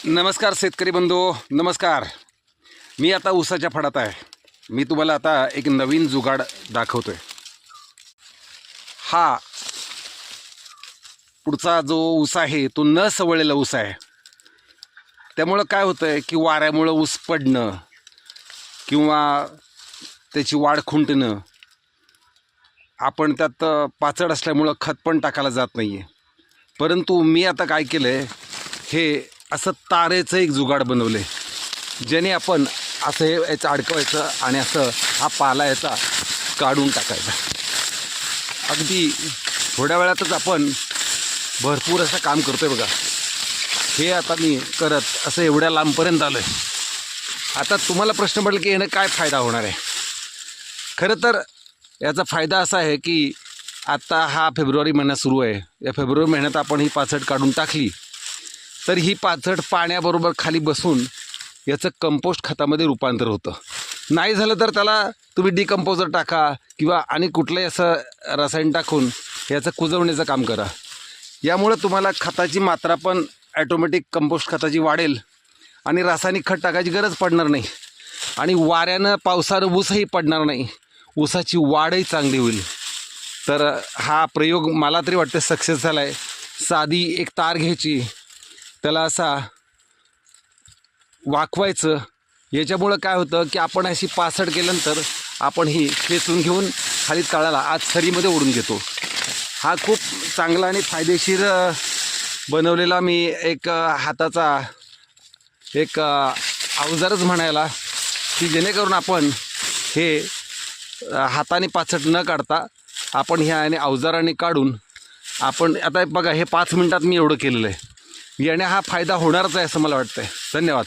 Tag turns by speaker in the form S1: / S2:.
S1: नमस्कार शेतकरी बंधू, नमस्कार. मी आता ऊसाच्या फडात आहे. मी तुम्हाला आता एक नवीन जुगाड दाखवतोय. हा पुढचा जो ऊस आहे तो न सवळलेला ऊस आहे. त्यामुळं काय होतंय की वाऱ्यामुळं ऊस पडणं किंवा त्याची वाढ खुंटणं, आपण त्यात पाचड असल्यामुळं खत पण टाकायला जात नाही आहे. परंतु मी आता काय केलं आहे, हे असं तारेचं एक जुगाड बनवलं आहे, ज्याने आपण असं हे याचं अडकवायचं आणि असं हा पाला याचा काढून टाकायचा. अगदी थोड्या वेळातच आपण भरपूर असं काम करतो आहे बघा. हे आता मी करत असं एवढ्या लांबपर्यंत आलो आहे. आता तुम्हाला प्रश्न पडेल की यानं काय फायदा होणार आहे. खरं तर याचा फायदा असा आहे की आता हा फेब्रुवारी महिना सुरू आहे. या फेब्रुवारी महिन्यात आपण ही पाचड काढून टाकली तर ही पाचड पाण्याबरोबर खाली बसून याचं कंपोस्ट खतामध्ये रूपांतर होतं. नाही झालं तर त्याला तुम्ही डिकंपोजर टाका किंवा आणि कुठलंही असं रसायन टाकून याचं कुजवण्याचं काम करा. यामुळं तुम्हाला खताची मात्रा पण ॲटोमॅटिक कंपोस्ट खताची वाढेल आणि रासायनिक खत टाकायची गरज पडणार नाही. आणि वाऱ्यानं पावसानं ऊसही पडणार नाही. ऊसाची वाढही चांगली होईल. तर हा प्रयोग मला तरी वाटतं सक्सेस झाला आहे. साधी एक तार घ्यायची, त्याला असा वाकवायचं. याच्यामुळं काय होतं की आपण अशी पासड केल्यानंतर आपण ही खेचून घेऊन खाली तळाला आज सरीमध्ये ओढून घेतो. हा खूप चांगला आणि फायदेशीर बनवलेला मी एक हाताचा एक अवजारच म्हणायला, की जेणेकरून आपण हे हाताने पाचड न काढता आपण ह्या आणि अवजाराने काढून आपण आता बघा हे 5 मिनटात मी एवढं केलेलं आहे. याने हा फायदा होणारच आहे असं मला वाटतं आहे. धन्यवाद.